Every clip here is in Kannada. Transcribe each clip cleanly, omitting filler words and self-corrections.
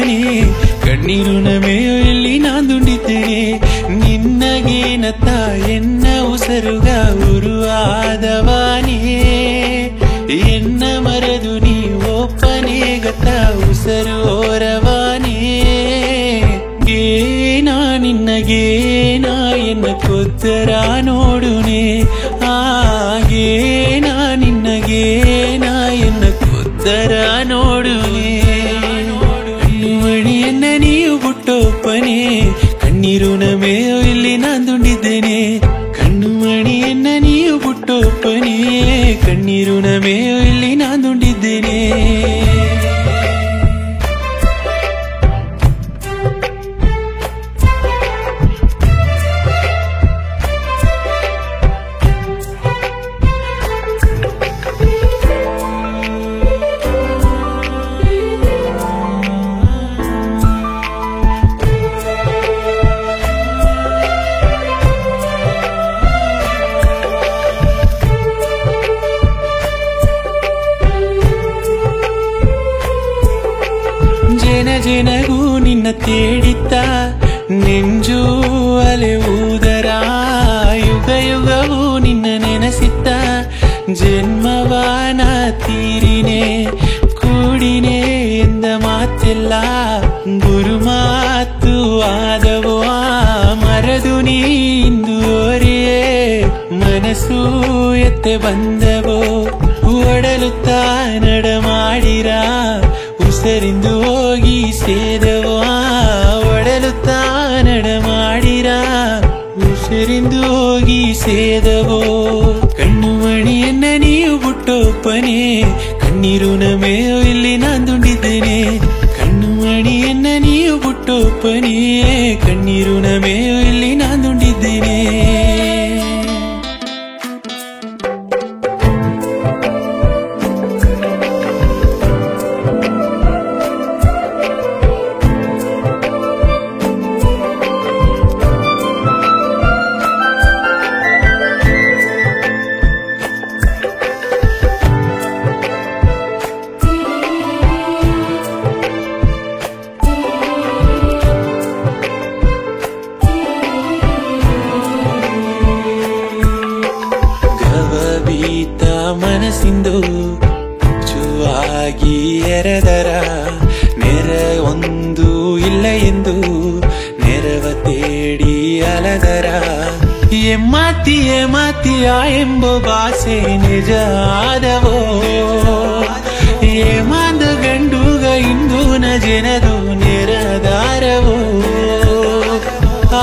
ಬುಟ್ಟೊಪ್ಪನೆ ಕಣ್ಣೀರು ನಮೆಯೋ ಇಲ್ಲಿ ನಾಂದುಂಡಿದ್ದೇನೆ ನಿನ್ನಗೇನತ್ತ ಎನ್ನ ಉಸರುಗ ಉರುವಾದವಾನೇ ಎನ್ನ ಮರದು ನೀ ಒಪ್ಪನೆ ಗತ ಉಸರು ಓರವಾನೇ ಗೇನಾ ನಿನ್ನಗೇನಾ ಎನ್ನ ಕೊದ್ದರ ನೋಡುನೆ ಆಗೇನಾ ನಿನ್ನಗೇನಾ ಎನ್ನ ಕೊದ್ದರ ನೋಡುನೆ ಮಣಿಯನ್ನ ನೀವು ಬುಟ್ಟೊಪ್ಪನೆ ಕಣ್ಣೀರು ನಮೆಯೋ ಇಲ್ಲಿ ನಾಂದುಂಡಿದ್ದೇನೆ ಕಣ್ಣು ಮಣಿಯನ್ನ ನೀವು ಬುಟ್ಟೊಪ್ಪನೆ ಕಣ್ಣೀರು ನಮೆಯೋ ಇಲ್ಲಿ ನಾಂದುಂಡಿದ್ದೇನೆ ಜನಗೂ ನಿನ್ನ ತೇಡಿತ್ತ ನೆಂಜು ಅಲೆ ಊದರ ಯುಗ ಯುಗವೂ ನಿನ್ನ ನೆನಸಿತ್ತ ಜನ್ಮವಾನ ತೀರಿನೆ ಕೂಡಿನೆ ಎಂದ ಮಾತೆಲ್ಲ ಗುರು ಮಾತು ಆದವೋ ಮರದು ನೀ ಇಂದು ಓರಿಯೇ ಮನಸ್ಸು ಎತ್ತೆ ಬಂದವೋ ಒಡಲುತ್ತಾ ನಡಮಾಡಿರ ಉಸರಿಂದು ಹೋಗಿ ಸೇದವೋ ಒಡಲುತ್ತಾ ನಡಮಾಡಿರ ಉಸರಿಂದು ಹೋಗಿ ಸೇದವೋ ಕಣ್ಣು ಮಣಿಯನ್ನ ನೀವು ಬುಟ್ಟೊಪ್ಪನೆ ಕಣ್ಣೀರು ನಮೆಯೋ ಇಲ್ಲಿ ನಾಂದುಂಡಿದ್ದೇನೆ ಕಣ್ಣು ಮಣಿಯನ್ನ ನೀವು ಬುಟ್ಟೊಪ್ಪನೆ ಕಣ್ಣೀರು ನಮೆಯೋ ಇಲ್ಲಿ ನಾಂದುಂಡಿದ್ದೇನೆ ಮನಸ್ಸಿಂದು ಚುವಾಗಿ ಎರೆದರ ನೆರ ಒಂದು ಇಲ್ಲ ಎಂದು ನೆರವ ತೇಡಿ ಅಲದರ ಎಮ್ಮಾತಿಯ ಎಂಬ ಭಾಷೆ ನಿಜ ಆದವೋ ಏಮಾಂದ ಗಂಡುಗ ಇಂದು ನ ಜನದು ನೆರದಾರವೋ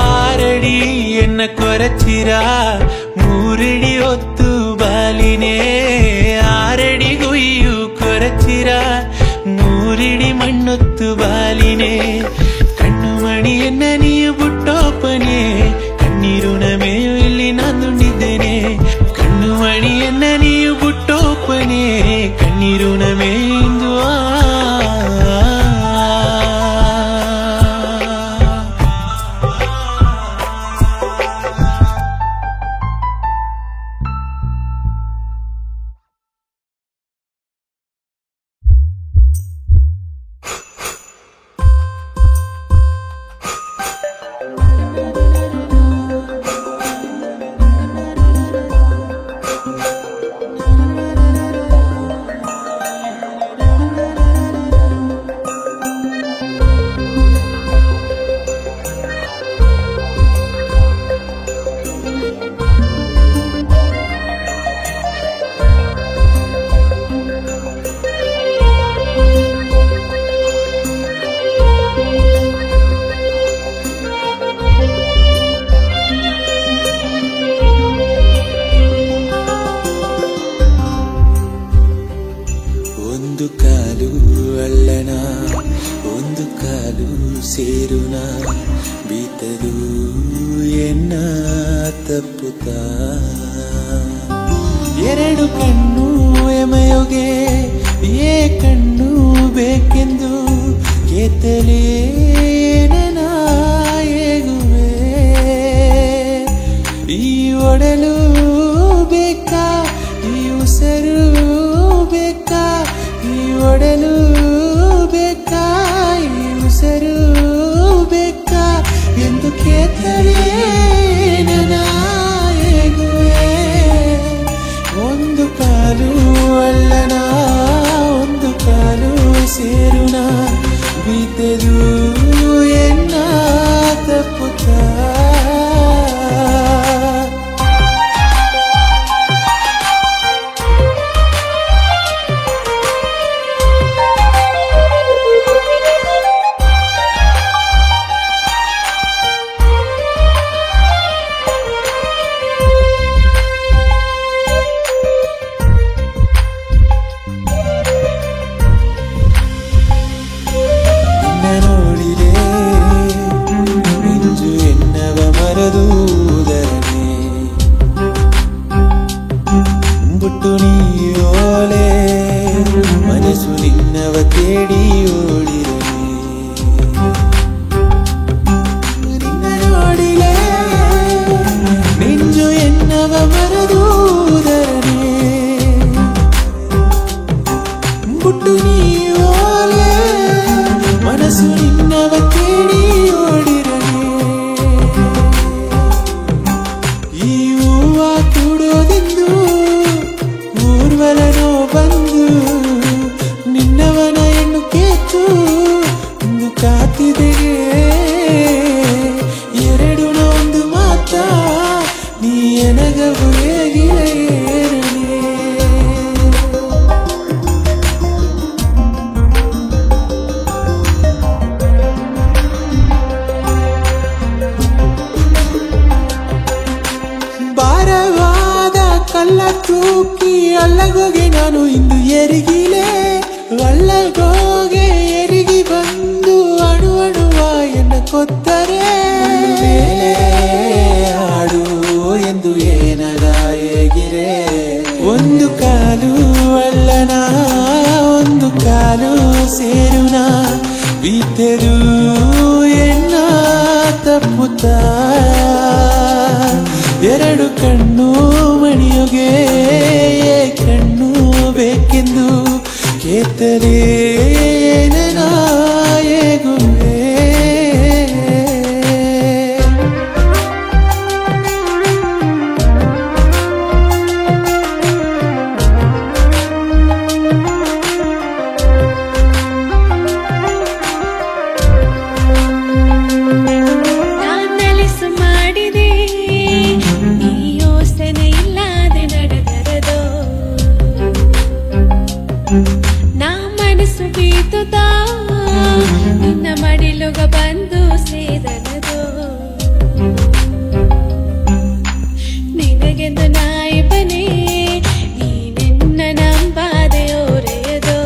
ಆರಡಿ ಎನ್ನ ಕೊರಚಿರ ಮೂರಡಿ ಹೊತ್ತು ಬಾಲಿನೇ ಆರಡಿ ಗುಯ್ಯು ಕೊರಚಿರ ಮೂರಿಡಿ ಮಣ್ಣೊತ್ತು ಬಾಲಿನೇ ಕಣ್ಣು ಮಣಿಯನ್ನ ನೀವು ಬುಟ್ಟೊಪ್ಪನೆ ಕಣ್ಣೀರು ನಮೆಯೋ ಇಲ್ಲಿ ನಾಂದುಂಡಿದ್ದೇನೆ ಕಣ್ಣು ಮಣಿಯನ್ನ ನೀವು ಬುಟ್ಟೊಪ್ಪನೆ ಕಣ್ಣೀರು ನಮೆಯಿಂದ ಸೇರುನ ಬೀತದು ಎನ್ನ ತಪ್ಪುತ್ತ ಎರಡು ಕಣ್ಣು ಎಮೆಯೋಗೆ ಏ ಕಣ್ಣು ಬೇಕೆಂದು ಕೇತಲೇ ನನಗುವೆ ಈ ಒಡಲು ಬೇಕಾ ಈ ಉಸರು ಬೇಕಾ ಈ ಒಡಲು ಬೇಕಾ ಈ ಉಸರು ನಿನ್ನವ ತೇಡಿ ಓಡಿರಲಿ ನಿನ್ನ ನೋಡಿಲೆ ನೆಂಜು ಎನ್ನವ ಮರದೂದರನೆ ಬುಟ್ಟು ನೀವೋಲೆ ಮನಸ್ಸು ನಿನ್ನವ ತೇಡಿ ಓಡಿರಲಿ ಈ ಹೂವ ಕೂಡೋದೆಂದು ಊರ್ವಲನೋ ಬಂದು ನಿನ್ನವನ ಹೆಣ್ಣು ಕೇತು ಒಂದು ಕಾತಿದೆ ಎರಡು ಒಂದು ಮಾತ ನೀ ಎನಗವು ಹೇಗಿರಲಿ ಭಾರವಾದ ಕಲ್ಲ ತೂಕಿ ಅಲ್ಲಗೋಗೆ ನಾನು ಇಂದು ಎರಿಗಿಲೆ ಒಳ್ಳಗೋಗೆ ಎರಿಗಿ ಬಂದು ಅಣು ಅಣುವ ಎನ್ನ ಕೊತ್ತರೆ ಹಾಡು ಎಂದು ಏನದ ಹೇಗಿರೆ ಒಂದು ಕಾಲು ಅಲ್ಲನ ಒಂದು ಕಾಲು ಸೇರುನ ಬಿದ್ದರು ಎನ್ನ ತಪ್ಪುತ್ತ ಎರಡು ಕಣ್ಣು ಮಣಿಯೋಗೆ ಕಣ್ಣು ಬೇಕೆಂದು ಕೇತರೆ ನನಗುವೆ ನಾ ಮನಸ್ಸು ಬೀತುತ್ತಾ ನಿನ್ನ ಮಡಿಲುಗ ಬಂದು ಸೇದನದು ನಿನಗೆಂದು ನಾಯಿ ಬನೆ ನೀನೆನ್ನ ನಂಬಾದೆ ಓರೆಯದು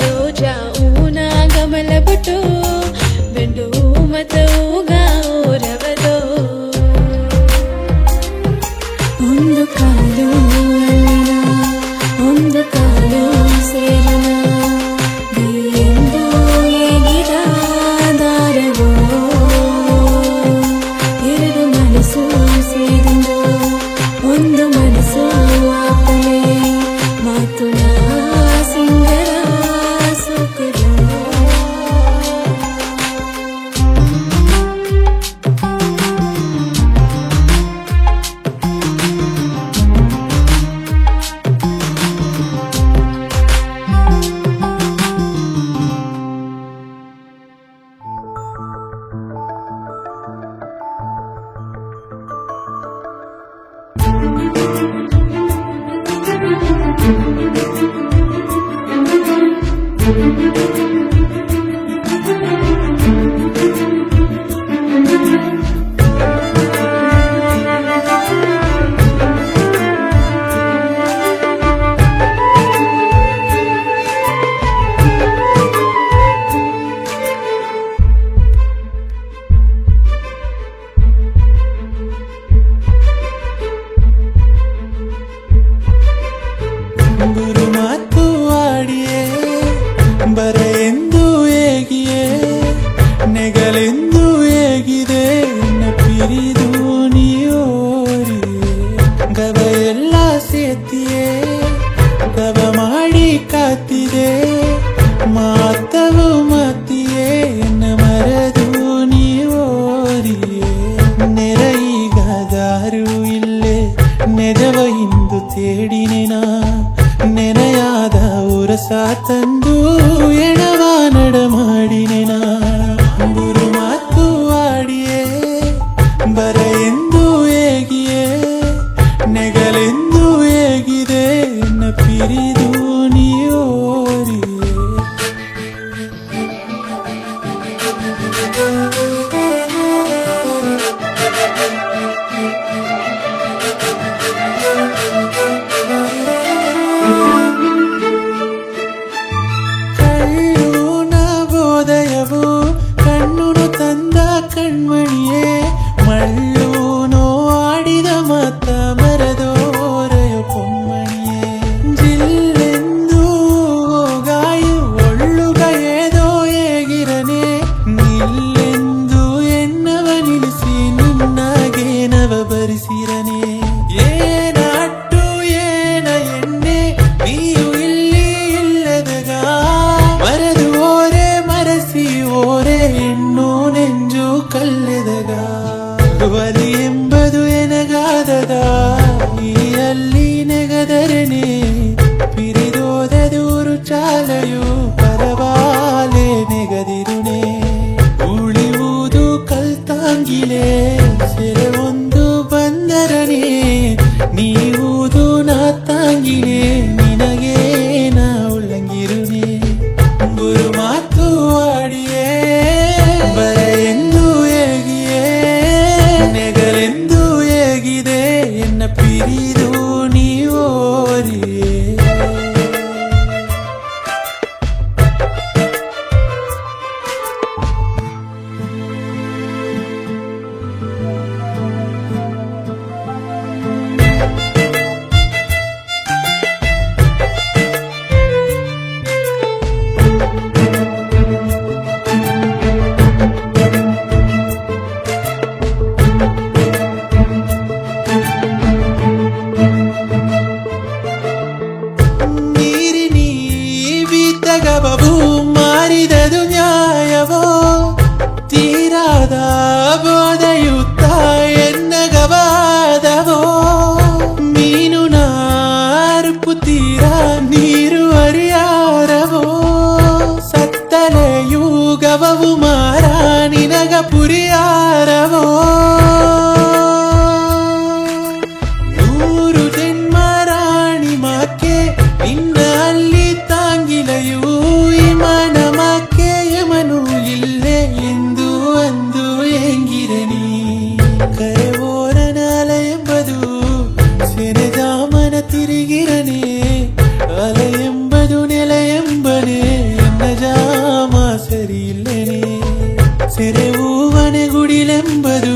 ರೋಜಾ ಊನ ಗಮಲ ಬಿಟ್ಟು ಬೆಂಡು ಮತ್ತು ಓರವದು ಒಂದು ಕಾಲು ಒಂದು ಕಾಲು ಸೇರನ ಎಂದು ಹೇಗಿದ ದಾರವೋ ಎರಡು ಮನಸ್ಸು ಸೇರಿಂದು ಒಂದು ಮನಸ್ಸು ಆಪಲೆ ಮಾತು ನಾ ಸಿಂಗರ ಸುಖದ ಗುರು ಮಾತು ಆಡಿಯೇ ಬರ ಎಂದು ಹೇಗಿಯೇ ನೆಗಲೆಂದು ಹೇಗಿದೆ ಪಿರಿದು ನೀಯೋರಿಯೇ ಗವ ಎಲ್ಲ ಸೇತಿಯೇ ಗವ ಮಾಡಿ ಕಾತಿದೆ ಮಾತವು ಮತಿಯೇ ಮರದು ನೀಯೋರಿಯೇ ನೆರ ಈಗ ದಾರು ಇಲ್ಲೇ ನೆಜವ ಇಂದು ತೇಡಿನೆನ ನೆನೆಯಾದ ಉರಸ ತಂದು ಎಣವ ನಡ ಮಾಡಿನೆನ ಗುರು ಮಾತು ಆಡಿಯೇ ಬರ ಎಂದು ಹೇಗಿಯೇ ನೆಗಲೆಂದು ಹೇಗಿದೆ ಪಿರಿದು ನೀಯೋರಿಯೇ ಕಣ್ಮಣಿಯೇ ಮಳ್ಳೂನೋ ಆಡಿದ ಮತ ಮರದೋರೆಯ ಪೊಮ್ಮಣಿಯೇ ಜಿಲ್ಲ ಕರುಪು ತೀರ ನೀರು ಹರಿಯಾರವೋ ಸತ್ತಲೆ ಯುಗವವು ಮಾರ ನಿನಗ ಪುರಿಯಾರವೋ ನೂರು ಜನ್ಮ ರಾಣಿ ಮಾಕೆ ನಿನ್ನ ಅಲ್ಲಿ ತಾಂಗಿಲೆಯೂ ಇಮನ ಮಾಕೆ ಯಮನು ಇಲ್ಲೇ ಎಂದು ಅಂದು ಎಂಗಿರನಿ ಕರೆವೋರನಾಲ ಎಂಬದು ಸೆನೆಜಾಮನ ತಿರುಗಿರನೆ ಅಲ ಎಂಬದು ನೆಲ ಎಂಬನೆ ಎನ್ನ ಜಾಮ ಸರಿಯಿಲ್ಲನೆ ಸೆರೆವೂವನೆ ಗುಡಿಲೆಂಬದು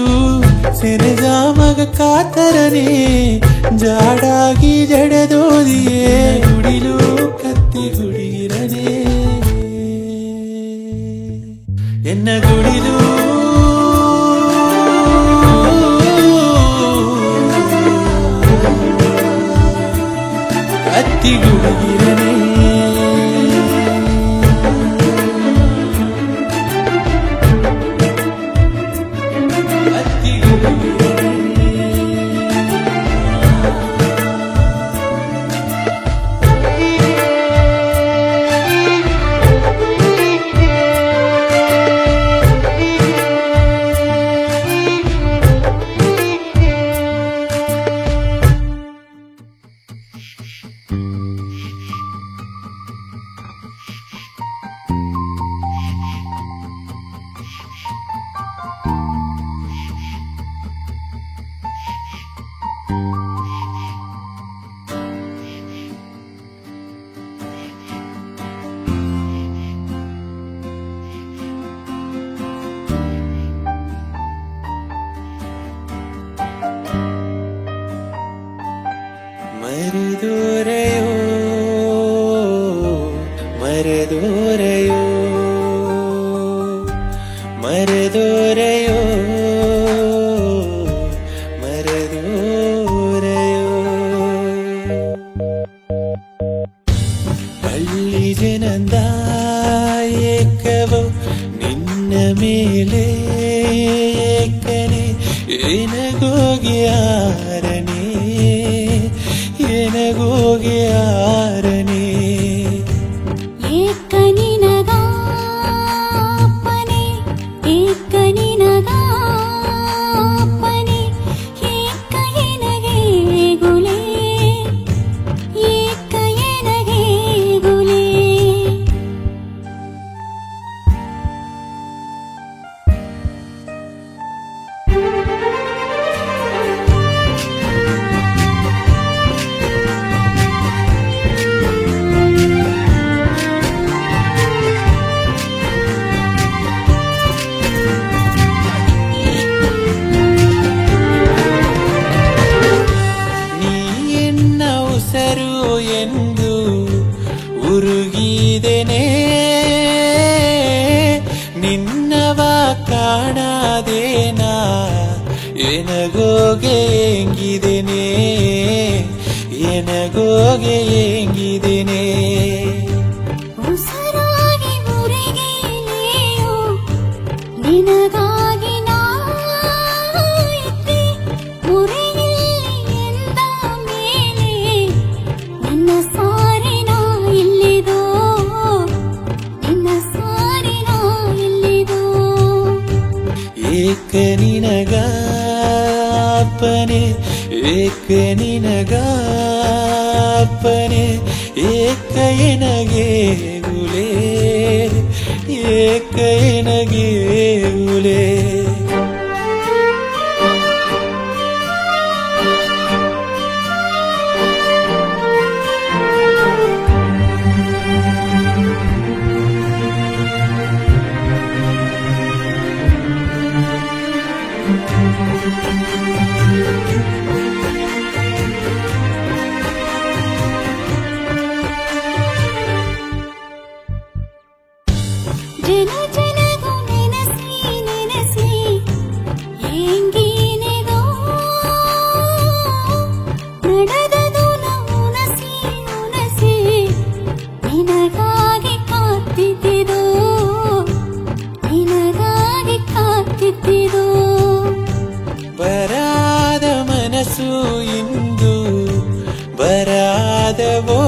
ಸೆನೆಜಾಮಗ ಕಾತರನೆ ಜಾಡಾಗಿ ಜಡದೋದಿಯೇ ಗುಡಿಲು ಕತ್ತಿ ಗುಡಿಗಿರನೆ ಎನ್ನ ಗುಡಿಲು ಕತ್ತಿ ಗುಡಿಗಿರನೆ മരുദൂരയോ മരുദൂരയോ മരുദൂരയോ മരുദൂരയോ പള്ളി ജനന്ദ ഏക്കവോ നിന്ന മേലെ ഏക്കനെ എനಗೋಗಿಯಾರನೆ ಎನಗೋಗಿಯಾರನೆ ಏಕನಿನಗಾಪನೆ ಏಕನಿನಗಾಪನೆ ಏಕಯನಗೆ ಗುಲೆ ಏಕಯನಗೆ ಗುಲೆ ಎಂದು ಉರುಗಿದೆನೆ ನಿನ್ನವ ಕಾಣದೇನ ಎನಗೋಗೆ ಎಂಗಿದೆನೆ ಎನಗೋಗೆ ಎಂಗಿದೆನೆ ಉಸಿರಾಗಿ ಮುರಿಗೆಲೆಯೋ ನಿನಗಾಗಿ ನಾಯಿತೆ ಮುರಿಯಲ್ಲಿ ಎಂದ ಮೇಲೆ ನಿನ್ನ ಸಾರಿನ ಇಲ್ಲಿದೋ ನಿನ್ನ ಸಾರಿನ ಇಲ್ಲಿದೋ ಏಕನಿನಗಾಪನೆ ಏಕನಿನಗಾಪನೆ ಏಕಯನಗೆ ಗುಲೆ ಏಕಯನಗೆ ಗುಲೆ ಜನ ಜನಗೂ ನೆನಸಿ ನೆನಸಿ ಏಂಗೀನೆಗೋ ನಡೆದದು ಉನಸಿ ಉನಸಿ ನಿನಗಾಗಿ ಕಾತ್ತಿದ್ದೆದೋ ನಿನಗಾಗಿ ಕಾತ್ತಿದ್ದೆದೋ ಬರಾದ ಮನಸ್ಸು ಇಂದು ಬರಾ ಬರಾದವೋ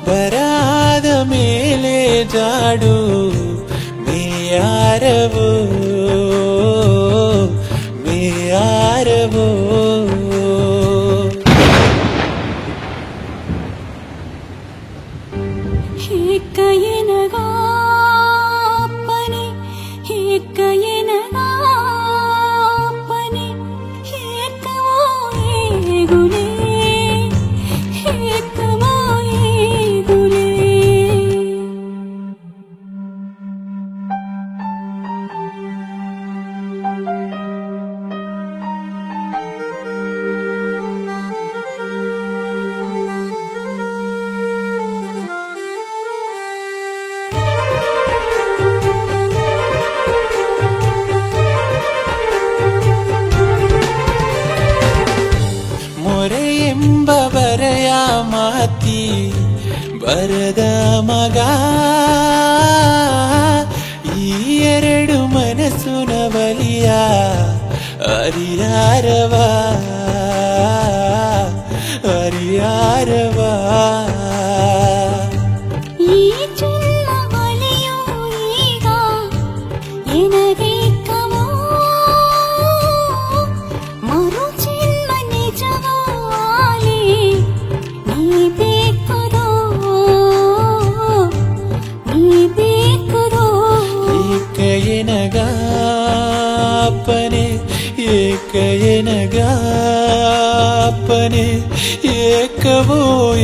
ಬರಾದ ಮೇಲೆ ಜಾಡು ಮೇಯಾರವೋ ಮೇಯಾರವೋ ಹೇಕಯನಗಾಪನೆ ಹೇಕಯನಗಾಪನೆ ಹೇಕವೋ ಏಗುಲೇ ಹೇಕವೋ ಏಗುಲೇ ಮೊರೆಯೆಂಬ ಬರೆಯ ಮಾತಿ ಬರದ ಮಗ ಈ ಎರಡು ಮನಸ್ಸು ನವಲಿಯ ಹರಿಯಾರವ ಹರಿಯಾರವ ಈ ಜನ್ಮ ಬಲಿಯೋ ಈಗ ಎನಗೇಕವೋ ಮರು ಜನ್ಮ ನಿಜವೋ ಆಲಿ ನೀ ಬೇಕದೋ ನೀ ಬೇಕದೋ ಏಕಯನಗಾಪನೆ ಏಕಯನಗಾಪನೆ ಏಕವೋ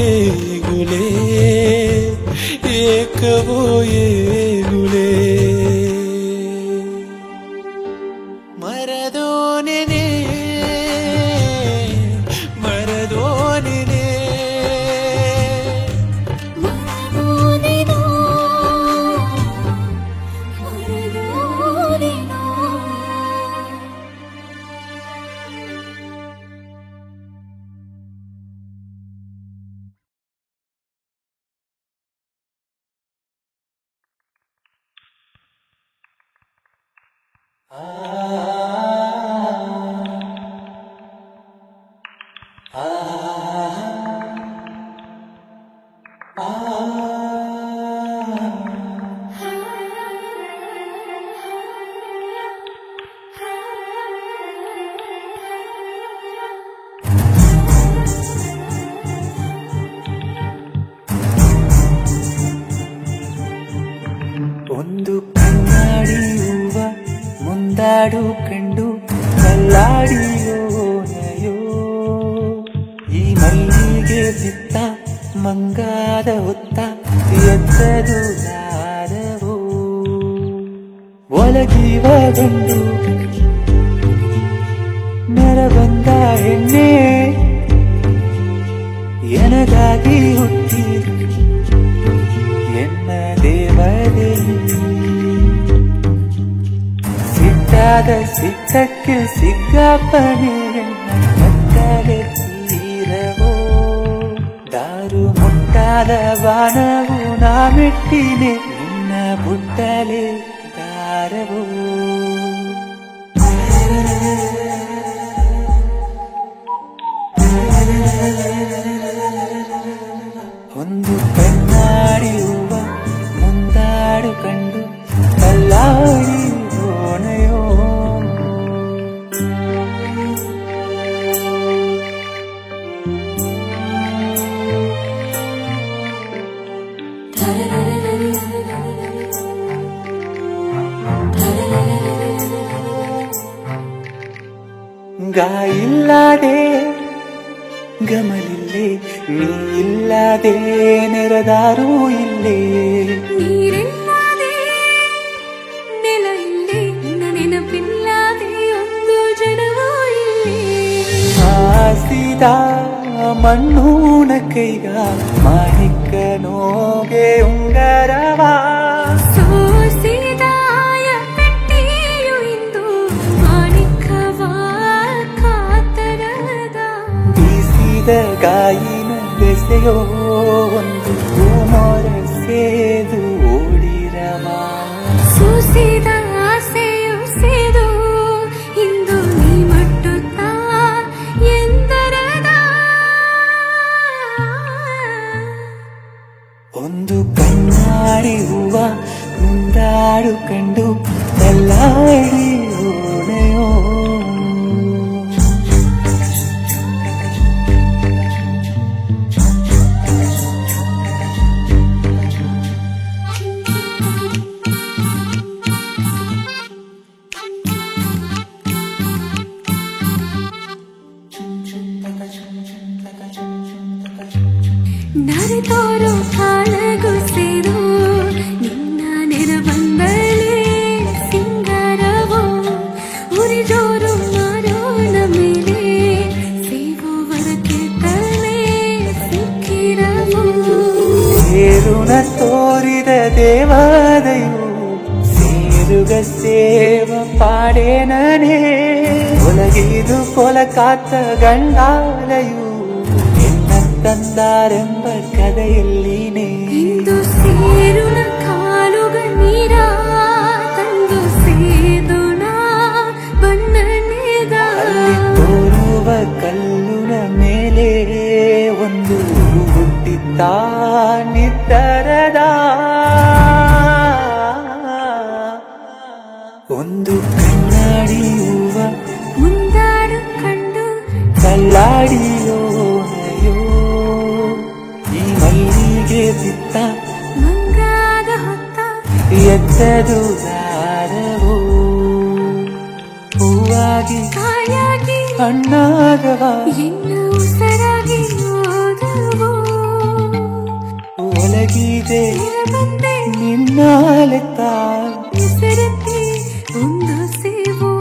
ಏಗುಲೇ ಏಕವೋ ಏಗುಲೇ ಮರದೋನೆನೆ ಮರದೋನೆನೆ ಮರದೋನೆನೋ ಮರದೋನೆನೋ ಒಂದು ಕಣ್ಣಾಡಿ ಹೂವ ಮುಂದಾಡು ಕಂಡು ಕಲ್ಲಾಡಿಯೋನಯೋ ಈ ಮಲ್ಲಿಗೆ ಬಿತ್ತ ಮಂಗಾದ ಹೊತ್ತ ಎತ್ತದು ನಾದವೋ ಒಲಗಿವ ಗಂಡು ನೆರಬಂದ ಹೆಣ್ಣೆ ಎನಗಾಗಿ ಹುಟ್ಟಿ ಎನ್ನ ದೇವರೇ ಸಿಟ್ಟಾದ ಸಿಟ್ಟಕ್ಕೆ ಸಿಗ್ಗಾಪನೆ ಕತ್ತಲೆ ತೀರವೋ ದಾರು ಮುಟ್ಟಾದ ಬಾಣವು ನಾ ಮೆಟ್ಟಿನೆ ನಿನ್ನ ಬುಟ್ಟಲೆ ದಾರವೋ ಒಂದು ಕಣ್ಣಾಡಿ ಹೂವ ಮುಂದಾಡು ಕಂಡು ಕಲ್ಲಾಡಿ ಓಣೆಯೋ ಗಾಯಿಲ್ಲದೆ ಗಮನಿಲ್ಲೇ ನೀ ಇಲ್ಲದೆ ನೆರದಾರೂ ಇಲ್ಲೇ ನೀರಿಲ್ಲದೆ ನೆಲ ಇಲ್ಲೇ ನಿನ್ನ ನೆನಪಿಲ್ಲದೆ ಒಂದು ಜನವೂ ಇಲ್ಲೇ ಹಾಸಿದ ಮಣ್ಣೂನ ಕೈಗ ಮಾಣಿಕ ನೋಗೆ ಉಂಗರವಾ ಸೋಸಿದಾಯ ಪೆಟ್ಟಿಯು ಇಂದು ಮಾಣಿಕವ ಕಾತರದ ಬೀಸಿದ ಗಾಯಿನ ಬೆಸೆಯೋ ಒಂದು ಮೊರ ಸೇದು ಓಡಿರವ ಸೂಸಿದ ಆಸೆಯು ಸೇದು ಇಂದು ನೀ ಮಟ್ಟುತ್ತಾ ಎಂದರದ ಕಣ್ಣಾಡು ಕಂಡು ತಲ್ಲಾಡಿ ಓಡೆಯೋ ನರಿತೋರು ಕಾಲಗುಸಿರು ನಿನ್ನ ನೆರವಂದಲೇ ಸಿಂಗಾರವೋ ಉರಿಜೋರು ಮಾರೋನ ಮೇಲೆ ಸೇವುವರ ಕೆತ್ತಲೇ ಸಿಕ್ಕಿರವೋ ಸೇರುಣ ತೋರಿದ ದೇವಾದಯು ಸೇರುಗ ಸೇವ ಪಾಡೇನೇ ಒಲಗಿದು ಕೊಲಕಾತ ಗಂಡಾಲಯು ತಂದಾರೆಂಬ ಕಥೆಯಲ್ಲಿನೇ ಇಂದು ಸೇರುಣ ಕಾಲುಗ ನೀರ ತಂದು ಸೇದುಣ ಬಣ್ಣನೇದ ತೋರುವ ಕಲ್ಲುನ ಮೇಲೆ ಒಂದು ಹುಟ್ಟಿದ್ದ ನಿತ್ತರದ ಒಂದು ಕಣ್ಣಾಡಿ ಹೂವ ಮುಂದಾಡು ಕಂಡು ಕಲ್ಲಾಡಿಯೋ ಮಲ್ಲಿಗೆ ಬಿತ್ತ ಮಂಗಾದ ಹೊತ್ತ ಎತ್ತದು ದಾರವೋ ಹೂವಾಗಿ ಕಾಯಾಗಿ ಹಣ್ಣಾಗವ ಇನ್ನು ಉಸರಾಗಿ ಹೋದವೋ ಒಲಗಿದೆ ಬಂದೆ ನಿನ್ನಾಲೆತ್ತ ಹೆಸರತ್ತೆ ಒಂದು ಸೇವೋ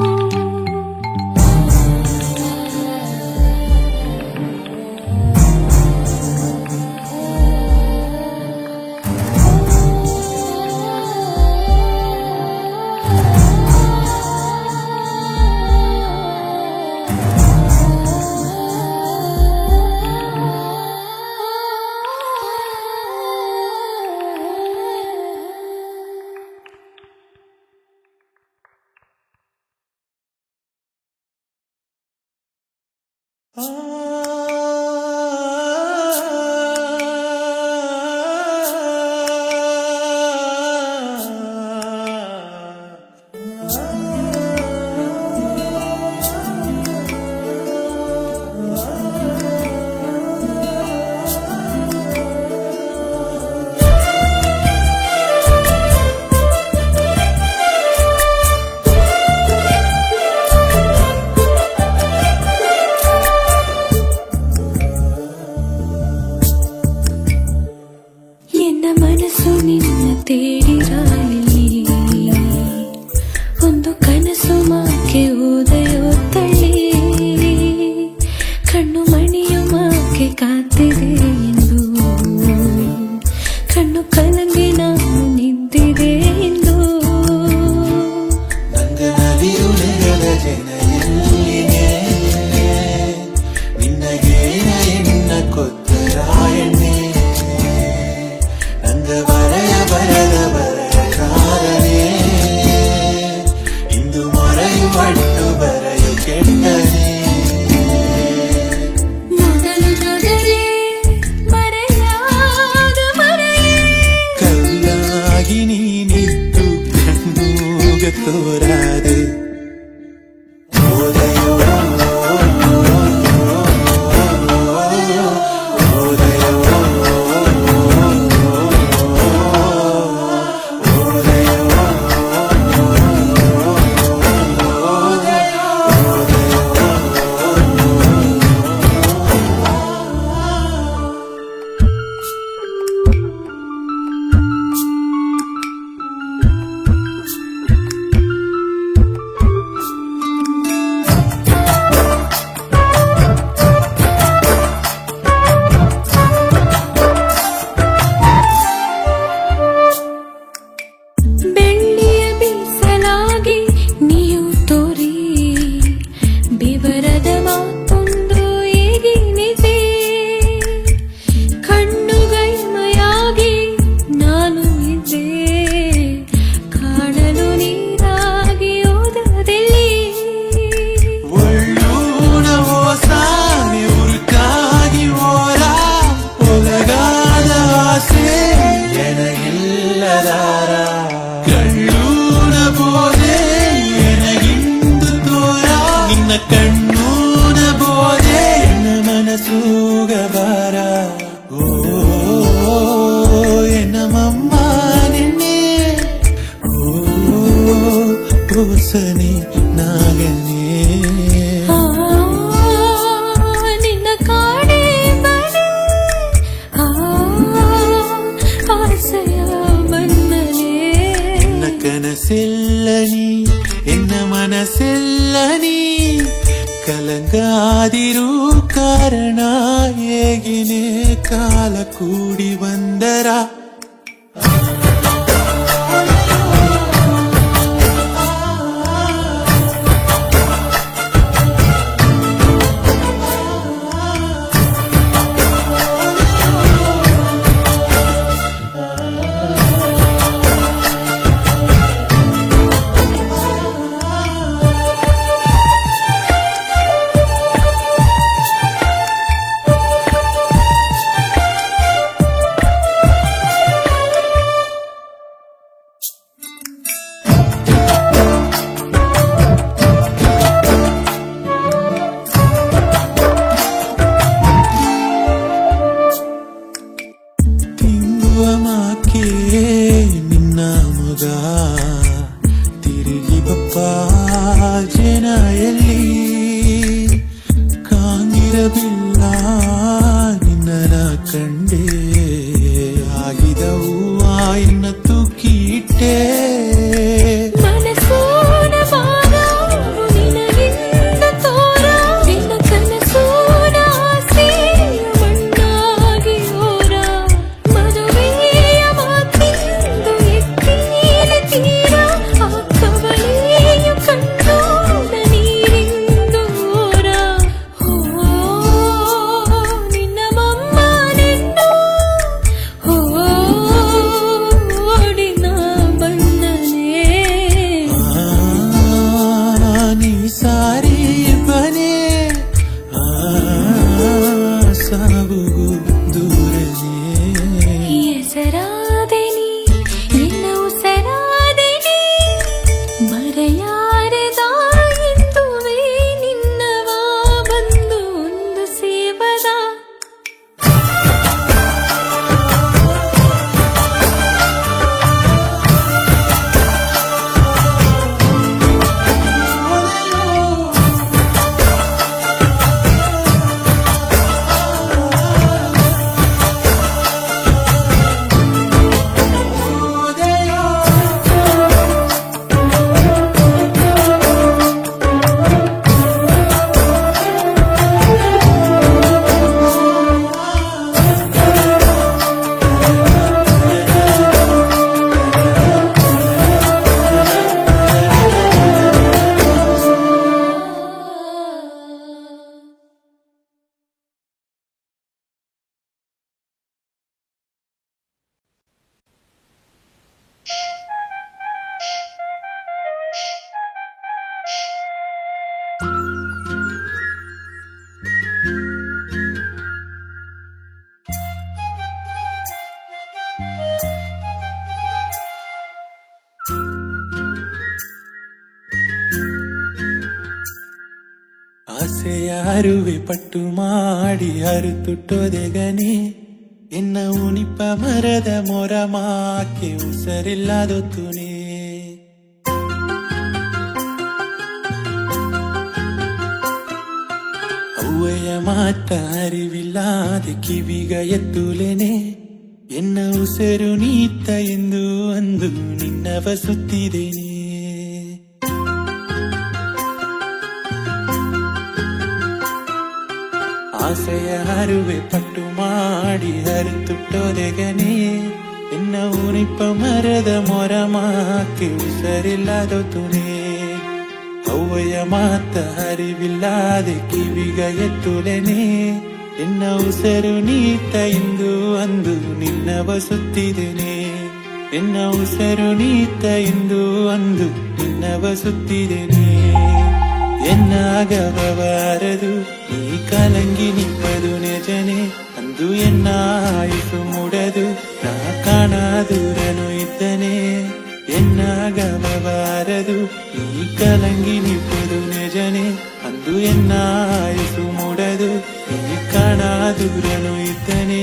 ಮನಸ್ಸೆಲ್ಲ ನೀ ಕಲಂಗಾದಿರು ಕಾರಣ ಹೇಗಿನೇ ಕಾಲ ಕೂಡಿ ಬಂದರ ನಿನ್ನ ಮಗ ತಿರುಗಿ ಬಪ್ಪ ಜನ ಎಲ್ಲಿ ಕಾಂಗಿರಬಿಲ್ಲ ನಿನ್ನ ಕಂಡೆ ಆಗಿದ ಹೂವ ಇನ್ನ ತೂಕಿಟ್ಟೆ ಆಸೆಯಾರುವೆ ಪಟ್ಟು ಮಾಡಿ ಅರುತುಟ್ಟೋದೆಗನೆ ಎನ್ನ ಉನಿಪ ಮರದ ಮೊರ ಮಾಕೆ ಉಸರಿಲ್ಲದೊತ್ತುನೆ ಅವ್ವಯ ಮಾತ ಅರಿವಿಲ್ಲದೆ ಕಿವಿಗ ಎತ್ತುಲೆನೆ ಎನ್ನ ಉಸಿರು ನೀತ ಎಂದು ಅಂದು ನಿನ್ನವ ಸುತ್ತಿದ್ದೇನೆ ಆಸೆಯ ಅರುವೆ ಪಟ್ಟು ಮಾಡಿ ಅರುತುಟ್ಟೋದೆಗನೆ ಎನ್ನ ಉನಿಪ ಮರದ ಮೊರ ಮಾಕೆ ಉಸರಿಲ್ಲದೊತ್ತುನೆ ಅವ್ವಯ ಮಾತ ಅರಿವಿಲ್ಲದೆ ಕಿವಿಗ ಎತ್ತುಲೆನೆ ಎನ್ನ ಉಸಿರು ನೀತ ಎಂದು ಅಂದು ನಿನ್ನವ ಸುತ್ತಿದ್ದೇನೆ ಎನ್ನ ಉಸಿರು ನೀತ ಎಂದು ಅಂದು ನಿನ್ನವ ಸುತ್ತಿದ್ದೇನೆ ಎನ್ನಾಗಬಾರದು ಈ ಕಲಂಗಿ ನಿಂಪದು ನಿಜನೆ ಅಂದು ಎನ್ನ ಆಯುಸು ಮುಡದು ನಾ ಕಾಣಾದೂರನು ಇದ್ದನೆ ಎನ್ನಾಗಬಾರದು ಈ ಕಲಂಗಿ ನಿಂಪದು ನಿಜನೆ ಅಂದು ಎನ್ನ ಆಯುಸು ಮುಡದು ಈ ಕಾಣಾದೂರನು ಇದ್ದನೆ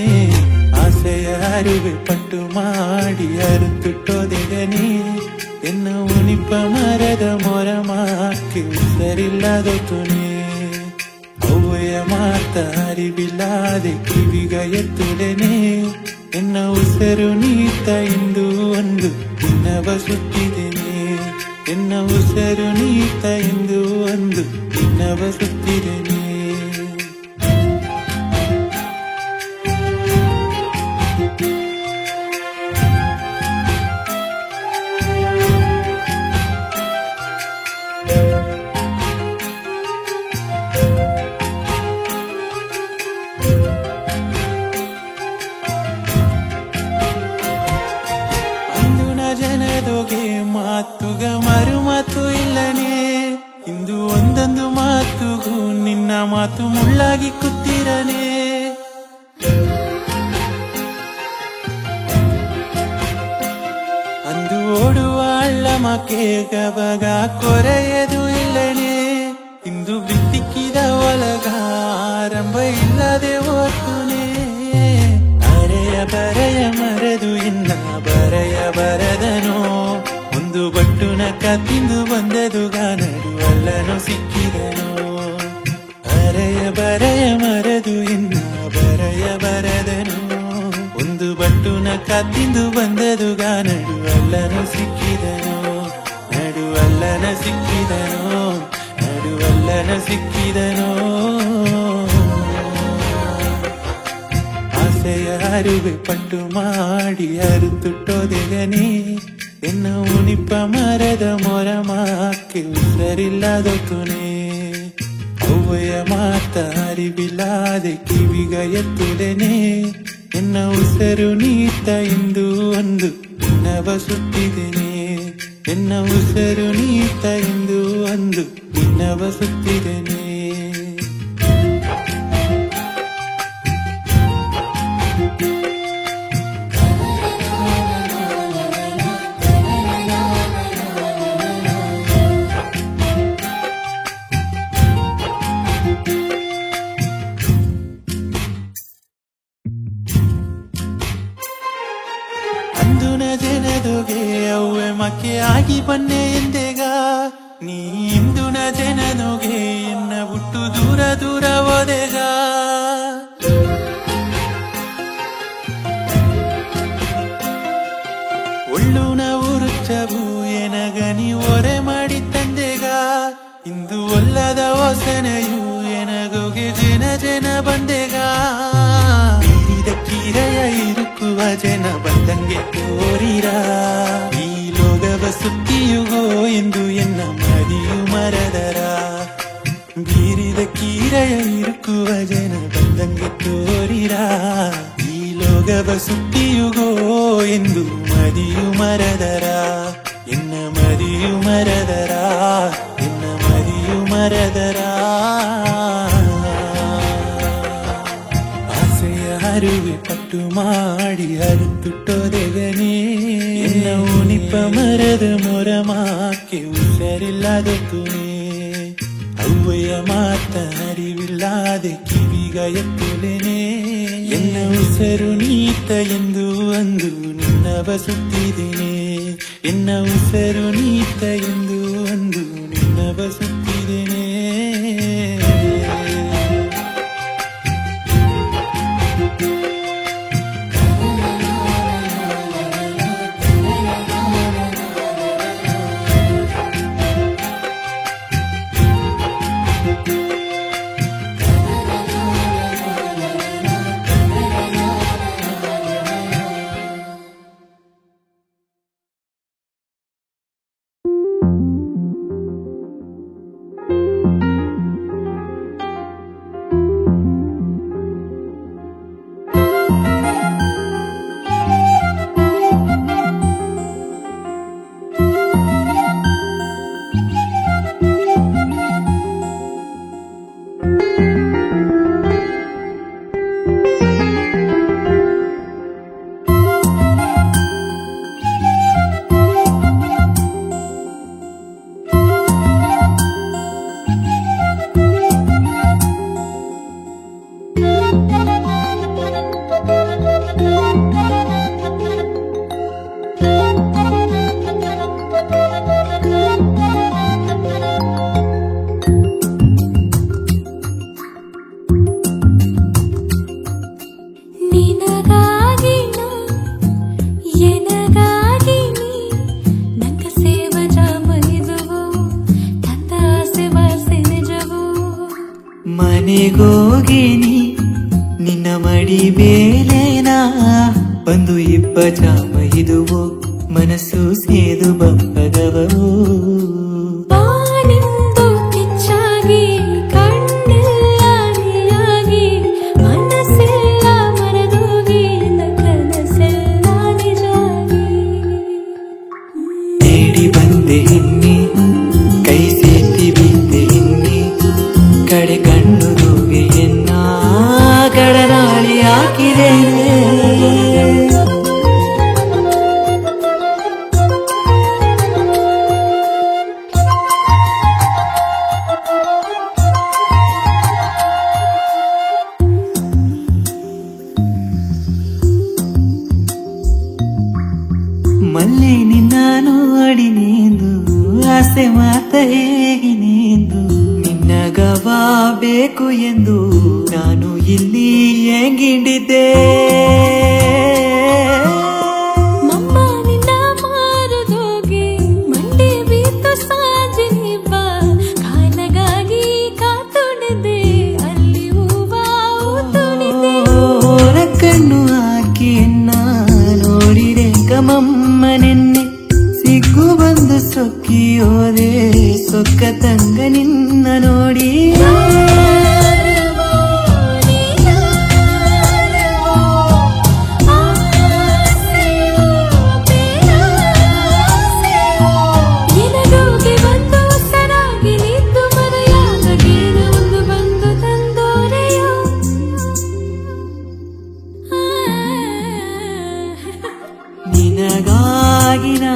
ಆಸೆಯ ಅರುವೆ ಪಟ್ಟು ಮಾಡಿ ಅರುತುಟ್ಟೋದೆಗನೆ ಎನ್ನ ಉನಿಪ ಮರದ ಮೊರ ಮಾಕೆ ಉಸರಿಲ್ಲದೊತ್ತುನೆ ಅವ್ವಯ ಮಾತ ಅರಿವಿಲ್ಲದೆ ಕಿವಿಗ ಎತ್ತುಲೆನೆ ಎನ್ನ ಉಸಿರು ನೀತ ಎಂದು ಒಂದು ನಿನ್ನವ ಸುತ್ತಿದ್ದೇನೆ ಎನ್ನ ಉಸಿರು ನೀತ ಎಂದು ಅಂದು ನಿನ್ನವ ಸುತ್ತಿರನೆ ಜನದೊಗೆ ಮಾತುಗ ಮರು ಮಾತು ಇಲ್ಲನೆ ಇಂದು ಒಂದೊಂದು ಮಾತುಗೂ ನಿನ್ನ ಮಾತು ಮುಳ್ಳಾಗಿ ಕೂತಿರನೆ ಅಂದು ಓಡುವ ಅಳ್ಳಮಕ್ಕೆ ಗಬಗ ಕೊರೆಯದು ಇಲ್ಲನೆ ಇಂದು ಬಿತ್ತಿಕ್ಕಿದ ಒಲಗ ಆರಂಭ ಇಲ್ಲದೆ ಓದ್ತುನೆ ಅರೆಯ ಬರೆಯ ಮರೆದು ಇನ್ನ ಬರೆಯ ಬರದನೋ ಒಂದು ಬಟ್ಟುನ ಕತ್ತಿಂದು ಬಂದದು ನಡುವಲ್ಲನು ಸಿಕ್ಕಿದನು ಅರೆಯ ಬರೆಯ ಮರೆದು ಇನ್ನ ಬರೆಯ ಬರದನು ಒಂದು ಬಟ್ಟುನ ಕತ್ತಿಂದು ಬಂದದು ನಡುವಲ್ಲನು ಸಿಕ್ಕಿದನು ನಡುವಲ್ಲನ ಸಿಕ್ಕಿದನು ನಡುವಲ್ಲನ ಸಿಕ್ಕಿದನು ಅರುವೆ ಪಟ್ಟು ಮಾಡಿ ಅರುತುಟ್ಟೋದೆಗನೇ ಎನ್ನ ಉಣಿಪ ಮರದ ಮೊರ ಮಾಕ್ಕೆ ಉಸರಿಲ್ಲದೊತ್ತುನೆ ಅವ್ವಯ ಮಾತ ಅರಿವಿಲ್ಲದೆ ಕಿವಿಗ ಎತ್ತುದೆನೆ ಎನ್ನ ಉಸರು ನೀತ ಎಂದು ಒಂದು ನಿನ್ನವ ಸುತ್ತಿದ್ದೇನೆ ಎನ್ನ ಉಸರು ನೀತ ಎಂದು ಒಂದು ನಿನ್ನವ ಸುತ್ತಿದ್ದೇನೆ ಜನದೊಗೆ ಅವ್ವೆ ಮಕ್ಕೆ ಆಗಿ ಬನ್ನೆ ಎಂದೆಗ ನೀ ಇಂದುನ ಜನದೊಗೆ ಎನ್ನ ಬಿಟ್ಟು ದೂರ ದೂರ ಹೋದೆಗ ಒಳ್ಳುನ ಉರುಚವು ಎನಗನಿ ಒರೆ ಮಾಡಿ ತಂದೆಗ ಇಂದು ಒಲ್ಲದ ಹೊಸನೆಯು ಎನಗೋಗೆ ಜನ ಜನ ಬಂದೆಗ ಕಿರಯ ಇರುಕುವ ಜನ ಬಂದಂಗೆ ತೋರಿರ ಈ ಲೋಗವ ಸುತ್ತಿಯುಗೋ ಎಂದು ಎನ್ನ ಮದಿಯು ಮರದರ ಬೀರಿದ ಕೀರಯ ಇರುಕುವ ಜನ ಬಂದಂಗೆ ತೋರಿರ ಈ ಲೋಗವ ಸುತ್ತಿಯುಗೋ ಎಂದು ಮದಿಯು ಮರದರ ಎನ್ನ ಮದಿಯು ಮರದರ ಎನ್ನ ಮದಿಯು ಮರದರ ಅರುವೆ ಪಟ್ಟು ಮಾಡಿ ಅರುತುಟ್ಟೋದೆಗನೇ ಎನ್ನ ಉಣಿಪ ಮರದ ಮೊರ ಮಾಕ್ಕೆ ಉಸರಿಲ್ಲದೊತ್ತುನೆ ಅವ್ವಯ ಮಾತ ಅರಿವಿಲ್ಲದೆ ಕಿವಿಗ ಎತ್ತುಲೆನೆ ಎನ್ನ ಉಸರು ನೀತ ಎಂದು ಅಂದು ನಿನ್ನವ ಸುತ್ತಿದ್ದೇನೆ ಎನ್ನ ಉಸರು ನೀತ ಎಂದು ಅಂದು ನಿನ್ನವ ಸುತ್ತಿದ್ದೇನೆ ಎನಗಾಗಿ ನೀ ನಂಗ ಸೇವ ಜಾಮೈದು ನೋಡಿ ಬೇಲೇನಾ ಒಂದು ಇಬ್ಬ ಜಾಮ ಇದುವೋ ಮನಸ್ಸು ಸೇದು ಬಪ್ಪಗವೋ ಬಾನಿಂದು ಕಿಚ್ಚಾಗಿ ಕಣ್ಣೆಲ್ಲ ನೀರಾಗಿ ಮನಸ್ಸೆಲ್ಲ ಮರೆದೋಗಿ ಕನಸೆಲ್ಲ ನಿಜಾಗಿ ಬೇಡಿ ಬಂದೆ ಇನ್ನಿ ಕೈ ಸೇತಿ ಬಿದ್ದೆ ಇನ್ನಿ ಕಡೆ ಕಣ್ಣು ದೂಗೆ ಎನ್ನ ಕಡನಾಳಿ ಹಾಕಿದೆ ಮಲ್ಲೆ ನಿನ್ನಾನು ಅಡಿನೇಂದು ಆಸೆ ಮಾತ ಹೇಗಿನೇಂದು ನಿನ್ನಗವ ಬೇಕು ಎಂದು ನಾನು ಇಲ್ಲಿ ಹೆಂಗಿಂಡಿದ್ದೆ ಮಮ್ಮ ನಿನ್ನ ಮಾರದೋಗೆ ಮಂಡೆ ಬೀತು ಸಾಂಜೆ ನಿಬ್ಬ ಕಾಲಗಾಗಿ ಕಾತುಣಿದೆ ಅಲ್ಲಿ ಹೂವ ಊತುಣಿದೆ ಕಣ್ಣು ಹಾಕಿ ನೋಡಿದೆ ಕಮಮ್ಮ ನೆನ್ನೆ ಸಿಗ್ಗು ಬಂದು ಸೊಕ್ಕಿ ಹೋದೆ ಸೊಕ್ಕ ತಂಗ ನಿನ್ನ ನೋಡಿ ಎನಗೋಗೆ ಬಂದು ಸರಾಗಿ ನಿಂತು ಮರೆಯಾಗೇನ ಒಂದು ಬಂದು ತಂದೋರೆಯೋ ನಿನಗಾಗಿನ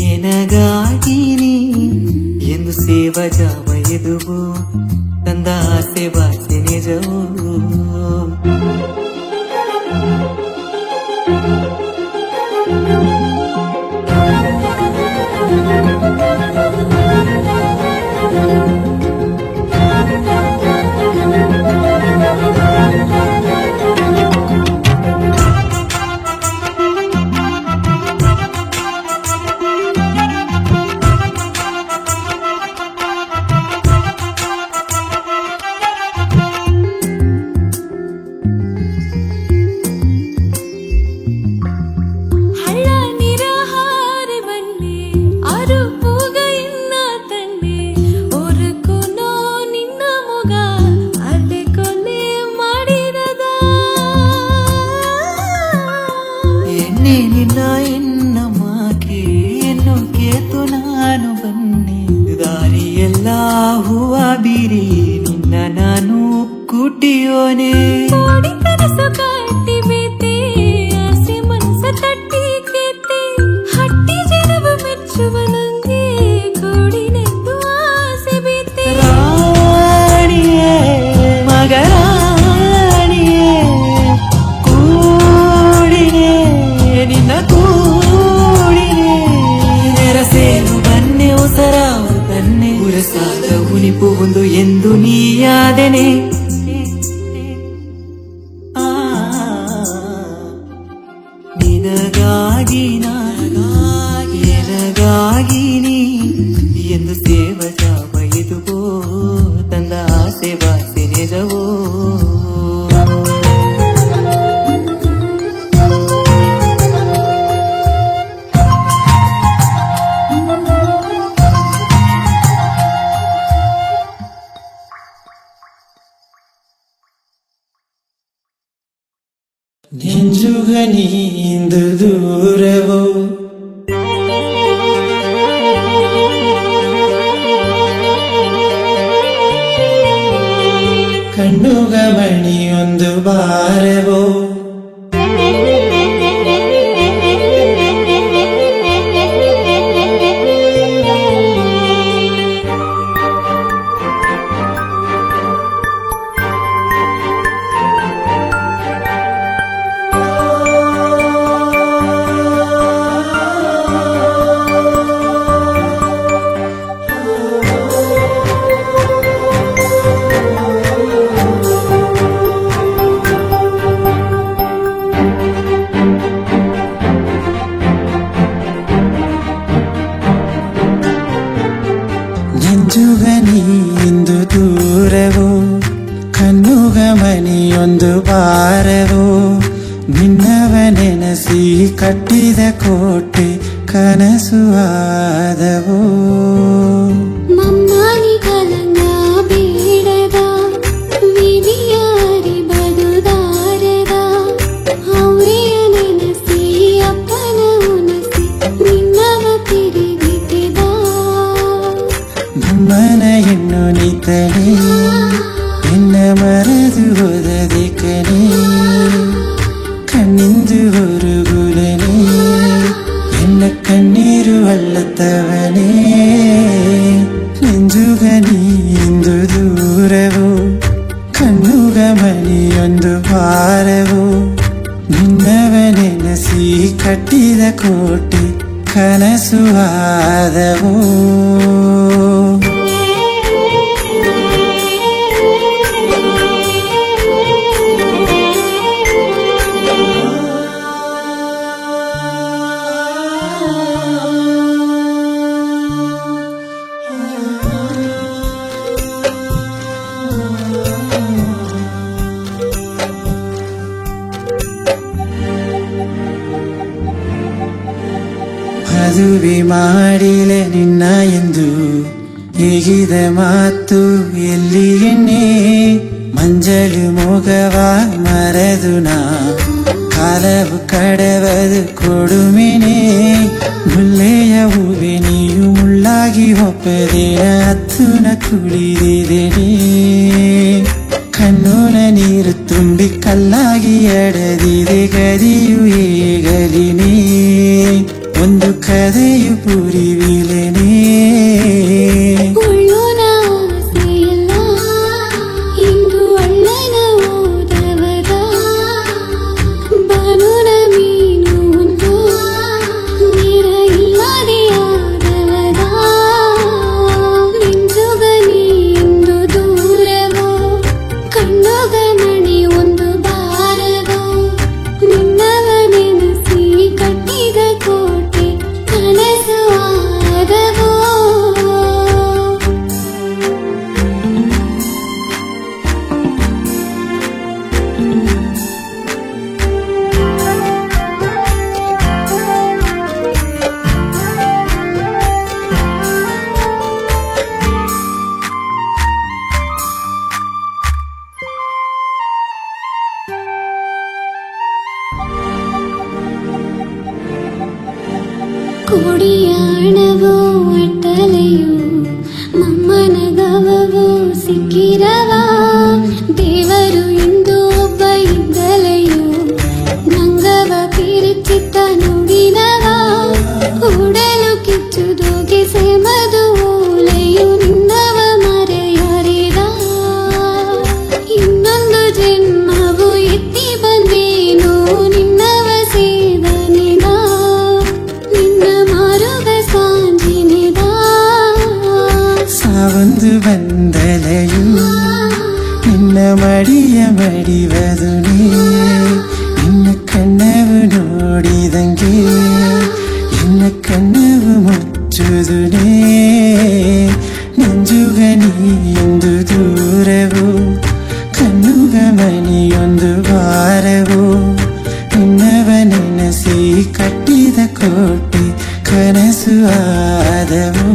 ಎನಗಾಗಿನಿ ಎಂದು ಸೇವ ಜಾಮ ಎದುವು ತಂದ ಆಸೆ ಬಾಸೆ ನಿಜವೋ ಹಳ್ಳ ನೀರ ಹಾರಿ ಬನ್ನಿ ಆರು ಪೂಗ ಇನ್ನ ತನ್ನೆ ಓರಕ್ಕೂ ನಿನ್ನ ಮೊಗ ಅಲ್ಲೇ ಕೊನೆ ಮಾಡಿರದ ಎಣ್ಣೆ ನಿನ್ನ ಎನ್ನ ಮಾಕೆ ಎನ್ನು ಕೇತು ನಾನು ಬನ್ನಿ ದಾರಿಯೆಲ್ಲ ಹೂವ ಬೀರಿ ನಿನ್ನ ನಾನು ಕೂಟಿಯೋನೆ ಕೋಡಿ ಕನಸು ಕಟ್ಟಿ ಬೀತೆ ಆಸೆ ಮನಸ ತಟ್ಟಿ ಕೇತೆ ಹಟ್ಟಿ ಜನವು ಮೆಚ್ಚುವ ನಂಗೆ ಕೋಡಿನೆಂದು ಆಸೆ ಬೀತೆ ರಾಣಿಯೇ ಮಗರಾಣಿಯೇ ಕೂಡಿನೆ ನಿನ್ನ ಕೂಡಿನೆ ನೆರಸೇನು ಬನ್ನೆ ಉಸರಾವು ತನ್ನೆ ಉರಸಾದ ಉನಿಪು ಒಂದು ಎಂದು ನೀಯಾದೆನೆ ನಿನಗಾಗಿ ಎನಗಾಗಿ ನೀ ಎಂದು ಸೇವ ಜಾಮ ಇದುವೋ ತಂದ ಆಸೆ ಬಾಸೆ ನಿಜವೋ ನೆಂಜುಗನಿಂದು ದೂರವೋ ಕಣ್ಣುಗ ಮಣಿಯೊಂದು ಬಾರವೋ ಭಾರವೋ ನಿನ್ನವ ನೆನಸಿ ಕಟ್ಟಿದ ಕೋಟೆ ಕನಸು ಆದವೋ ಮಮ್ಮನಿ ಕಲಂಗ ಬೇಡದ ವಿಧಿಯಾರಿ ಬದುದಾರದ ಅವರೆಯ ನೆನಸಿ ಅಪ್ಪನ ಉನಸಿ ನಿನ್ನವ ತಿರುಗಿದ ಬೊಮ್ಮನ ಹೆಣ್ಣು ನಿತನೆ ಎನ್ನ ಮರದು ಹೋದದೆ ಕನೆ ಕಣ್ಣಿಂದು ಹೊರಗುಲನೆ ಎನ್ನ ಕಣ್ಣೀರು ಅಲ್ಲತ್ತವನೇ ನೆಂಜುಗ ನೀಂದು ದೂರವೋ ಕಣ್ಣುಗ ಮನೆಯೊಂದು ಭಾರವೋ ನಿನ್ನವ ನೆನಸಿ ಕಟ್ಟಿದ ಕೋಟೆ ಕನಸು ಆದವೋ ಮದುವೆ ಮಾಡಿಲೆ ನಿನ್ನ ಎಂದು ಹೇಗಿದ ಮಾತು ಎಲ್ಲಿ ಎಣ್ಣೆ ಮಂಜಲು ಮೊಗವ ಮರೆದು ನಾ ಕಾಲವು ಕಡವದು ಕೊಡುಮೆನೆ ಮುಲ್ಲೆಯ ಹೂವೆ ನೀಯು ಮುಳ್ಳಾಗಿ ಒಪ್ಪದೇನ ಹತ್ತುನ ಕುಳಿದಿದ್ದೇನೆ ಕಣ್ಣುನ ನೀರು ತುಂಬಿ ಕಲ್ಲಾಗಿ ಎಡದಿದೆ ಗದಿಯು ಹೇಗಲಿನೇ ಒಂದು ಕಥೆಯು ಪುರಿವಿಲೆನೇ ಉಳ್ಳೋನ ಆಸೆಯಲ್ಲ ಇಂದು ಅಳ್ಳನ ಓದವದ ಬಾನುನ ಮೀನು ಒಂದು ನೀರ ಇಲ್ಲದೆ ಆದವದ ನಿಂಜುಗ ನೀಂದು ದೂರವೋ ಕಣ್ಣುಗ ಮಣಿ ಒಂದು ಬಾರವೋ ನಿನ್ನವ ನೆನಸಿ ಕಟ್ಟಿದ ಕೋಟೆ ಕನಸು ಆದವೋ ಕೋಡಿಯಾಣವೋ ಅಟ್ಟಲೆಯೋ ಮಮ್ಮನ ಗವವೋ ಸಿಕ್ಕಿರವ ದೇವರು ಇಂದು ಒಬ್ಬ ಇದ್ದಲೆಯೋ ನಂಗವ ಕಿರಿಚಿತ್ತ ನುಡಿನವ ಕೂಡಲು ಕಿಚ್ಚುದೋಗೆ ಸೆಮದು ಓಲೆಯು ನಿನ್ನವ ಮರೆಯರಿದ ಇನ್ನೊಂದು ಜನ್ಮವು ಎತ್ತಿ ಬಂದೇನೋ ನಿನ್ನವ ಸೇವನೆದ ನಿನ್ನ ಮಾರುಗ ಸಾಂಜಿನೆದ ಸಾವೊಂದು ಬಂದಲೆಯು ನಿನ್ನ ಮಡಿಯ ಮಡಿವದುನೇ ನಿನ್ನ ಕಣ್ಣವು ನೋಡಿದಂಗೆ ನಿನ್ನ ಕಣ್ಣವು ಮುಚ್ಚುದುನೇ ನೆಂಜುಗ ನೀಂದು ದೂರವೋ ಕಣ್ಣುಗ ಮನೆಯೊಂದು ಭಾರವೋ ನಿನ್ನವ ನೆನಸಿ ಕಟ್ಟಿದ ಕೋಟೆ ಕನಸು ಆದವೋ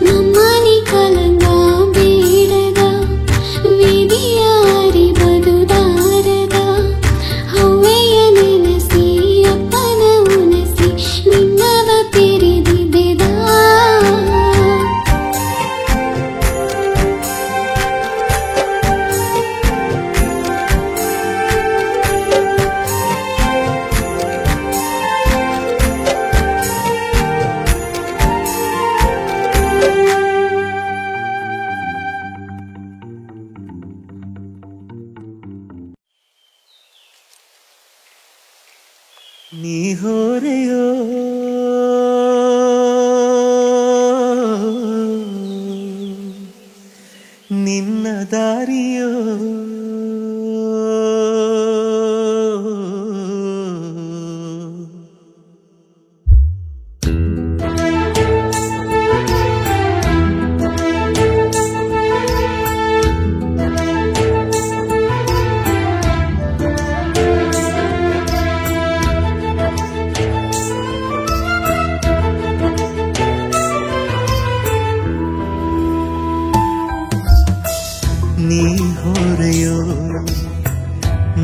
ಮಮ್ಮನಿ ಕಲಂಗ ಬೇಡದ ವಿಧಿಯಾರಿ ಬದುದಾರದ ಅವ್ವೆಯ ನೆನಸಿ ಅಪ್ಪನ ಉನಸಿ ನಿನ್ನವ ಪಿರಿದಿದ್ದೆದ ನೀ ಹೋರೆಯೋ ನಿನ್ನ ದಾರಿಯೋ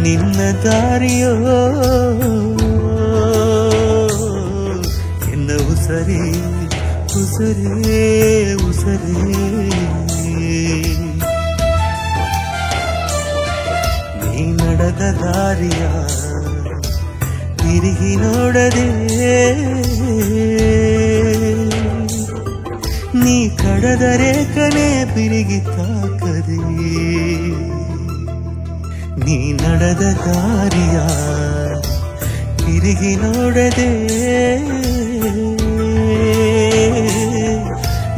ನಿನ್ನ ದಾರಿಯೋ ಎನ್ನ ಉಸರೇ ಉಸರೇ ಉಸರೇ ನೀ ನಡೆದ ದಾರಿಯ ತಿರುಗಿ ನೋಡದೆ ನೀ ಕಡದರೆ ಕನೆ ಬಿರುಗಿ ತಾಕದೆ ನೀ ನಡೆದ ದಾರಿಯ ತಿರುಗಿ ನೋಡದೆ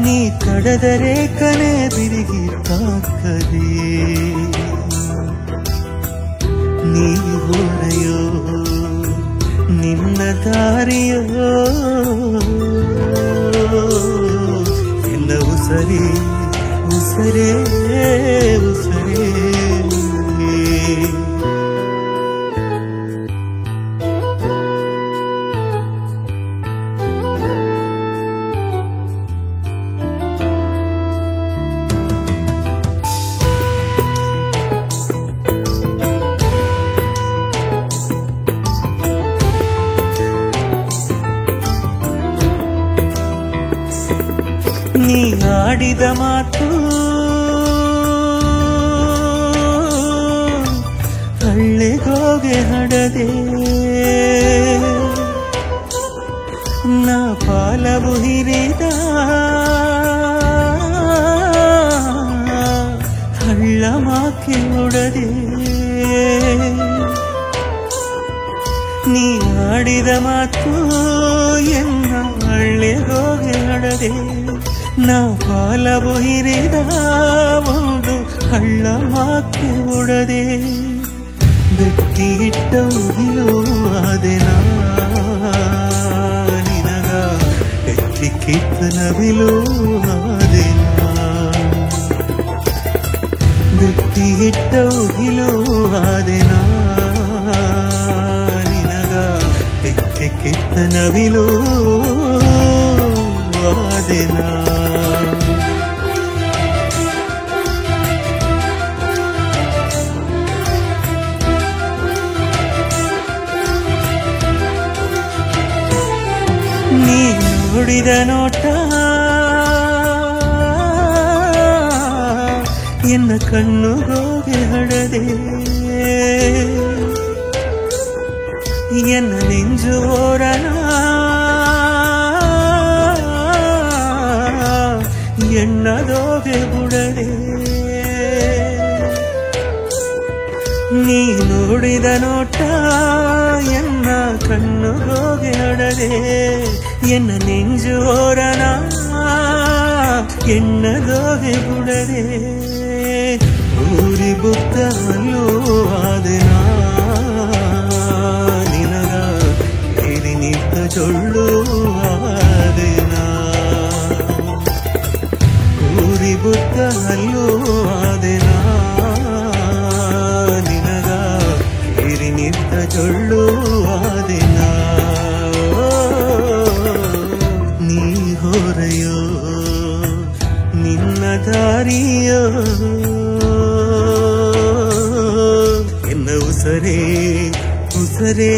ನೀ ಕಡದರೆ ಕನೆ ಬಿರುಗಿ ತಾಕದೆ ನೀ ಹೊರೆಯೋ ನಿನ್ನ ದಾರಿಯೋ ಎನ್ನ ಉಸರೇ ಉಸರೇ ಉಸರೇ ನೀ ಆಡಿದ ಮಾತು ಹಳ್ಳಿಗೋಗೆ ಹಡದೆ ನಾ ಪಾಲವು ಹಿರಿದ ಹಳ್ಳ ಮಾಕೆ ಉಡದೆ ನೀ ಆಡಿದ ಮಾತು ಎನ್ನ ಹಳ್ಳಿಗೋಗೆ ಹಡದೆ ನಾ ಪಾಲವು ಹಿರಿದ ಒಂದು ಹಳ್ಳ ಮಾಕೆ ಉಡದೆ ಗಟ್ಟಿ ಇಟ್ಟ ಉಗಿಲೋ ಆದೆನ ನಿನಗ ಗಟ್ಟಿ ಕಿತ್ತ ನವಿಲೋ ಆದೆನ ಗಟ್ಟಿ ಇಟ್ಟ ಉಗಿಲೋ ಆದೆನ ನಿನಗ ಗಟ್ಟಿ ಕಿತ್ತ ನವಿಲೋ ಆದೆನ ನೀ ನೋಡಿದ ನೋಟ ಎನ್ನ ಕಣ್ಣುಗೋಗೆ ಹಡದೆ ಎನ್ನ ನೆಂಜು ಓರನ ಎಣ್ಣದೋಗೆ ಬುಡದೆ ನೀ ನೋಡಿದ ನೋಟ ಎನ್ನ ಕಣ್ಣುಗೋಗೆ ಹಡದೆ ಎನ್ನ ನೆಂಜೋರನ ಎಣ್ಣದೋಗೆ ಬುಡದೆ ಊರಿ ಬುತ್ತ ಹಲ್ಲೋ ಆದೆನ ನಿನಗ ಏರಿ ನಿಂತ ಜೊಳ್ಳು ಆದೆನ ಊರಿ ಬುತ್ತ ಹಲ್ಲೋ ಆದೆನ ನಿನಗ ಏರಿ ನಿಂತ ಜೊಳ್ಳು ಆದೆನ ನೀ ಹೊರೆಯೋ ನಿನ್ನ ದಾರಿಯೋ ಎನ್ನ ಉಸರೇ ಉಸರೇ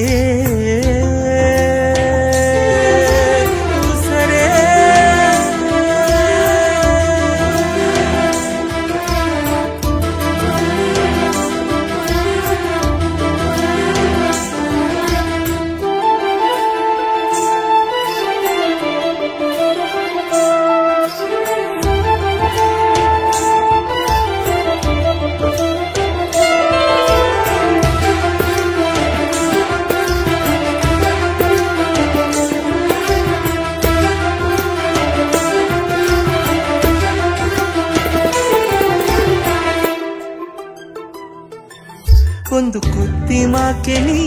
ಒಂದು ಕುತ್ತಿ ಮಾಕೆ ನೀ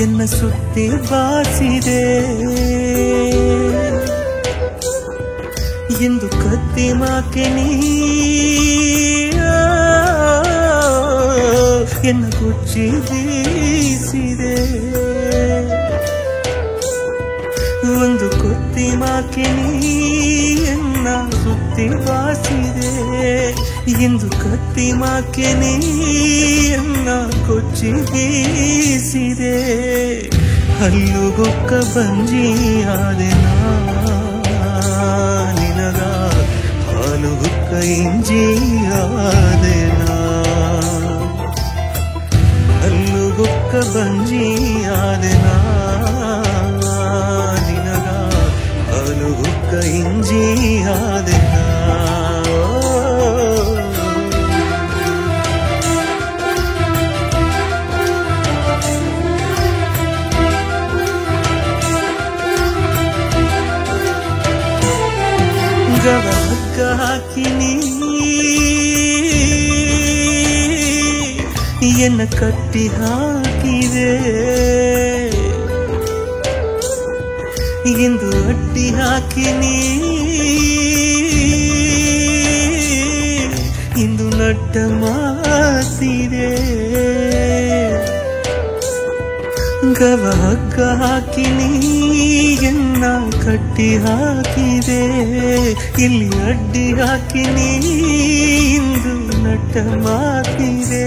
ಎನ್ನ ಸುತ್ತಿ ಬಾಸಿದೆ ಎಂದು ಕತ್ತಿ ಮಾಕೆ ನೀ ಎನ್ನ ಕುಚ್ಚಿ ಬೀಸಿದೆ ಒಂದು ಕುತ್ತಿ ಮಾಕೆ ನೀ ಎನ್ನ ಸುತ್ತಿ ಬಾಸಿದೆ ಎಂದು ಕತ್ತಿ ಮಾಕೆ ನೀಯನ್ನ ಕೊಚ್ಚಿ ಬೀಸಿದೆ ಹಲ್ಲುಗೊಕ್ಕ ಬಂಜಿಯಾದೆನಾ ನಿನಗ ಹಾಲುಗೊಕ್ಕ ಇಂಜಿಯಾದೆನಾ ಹಲ್ಲುಗೊಕ್ಕ ಬಂಜಿಯಾದೆನಾ ನಿನಗ ಹಾಲುಗೊಕ್ಕ ಇಂಜಿಯಾದೆನಾ ಹಗ್ಗ ಹಾಕಿನಿ ಎನ್ನ ಕಟ್ಟಿ ಹಾಕಿದೆ ಎಂದು ಅಡ್ಡಿ ಹಾಕಿನಿ ಇಂದು ನಡ್ಡ ಮಾತಿದೆ ಗವ ಹಗ್ಗ ಹಾಕಿನಿ ಎನ್ನ ಕಟ್ಟಿ ಹಾಕಿದೆ ಇಲ್ಲಿ ಅಡ್ಡಿ ಹಾಕಿನಿ ಇಂದು ನಟ್ಟ ಮಾತಿದೆ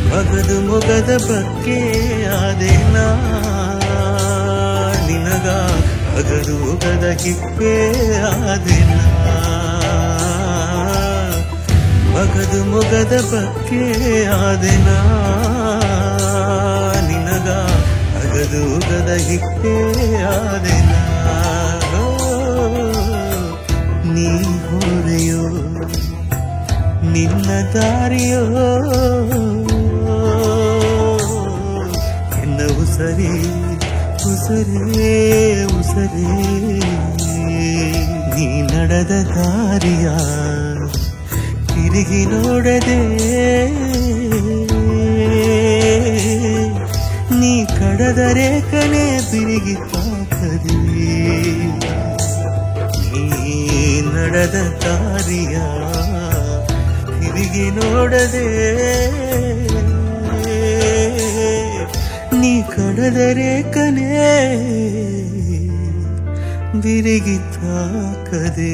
ಮಗದು ಮೊಗದ ಬಗ್ಗೆ ಆದೆನಾ ನಿನಗ ಅಗದು ಒಗದ ಹಿಪ್ಪೆ ಆದೆನಾ ಮಗದು ಮೊಗದ ಬಗ್ಗೆ ಆದೆನಾ ನಿನಗ ಅಗದು ಒಗದ ಹಿಪ್ಪೆ ಆದೆನಾ ನೀ ಹೋರೆಯೋ ನಿನ್ನ ದಾರಿಯೋ ಎನ್ನ ಉಸರೇ ಉಸರೇ ಉಸರೇ ನೀ ನಡೆದ ದಾರಿಯ ತಿರುಗಿ ನೋಡದೆ ನೀ ಕಡದರೆ ಕಣೆ ತಿರುಗಿ ತಾಕದೆ ನೀ ನಡೆದ ದಾರಿಯ ತಿರುಗಿ ನೋಡದೆ ನೀ ಕಡದರೆ ಕನೆ ಬಿರಿಗಿ ತಾಕದೆ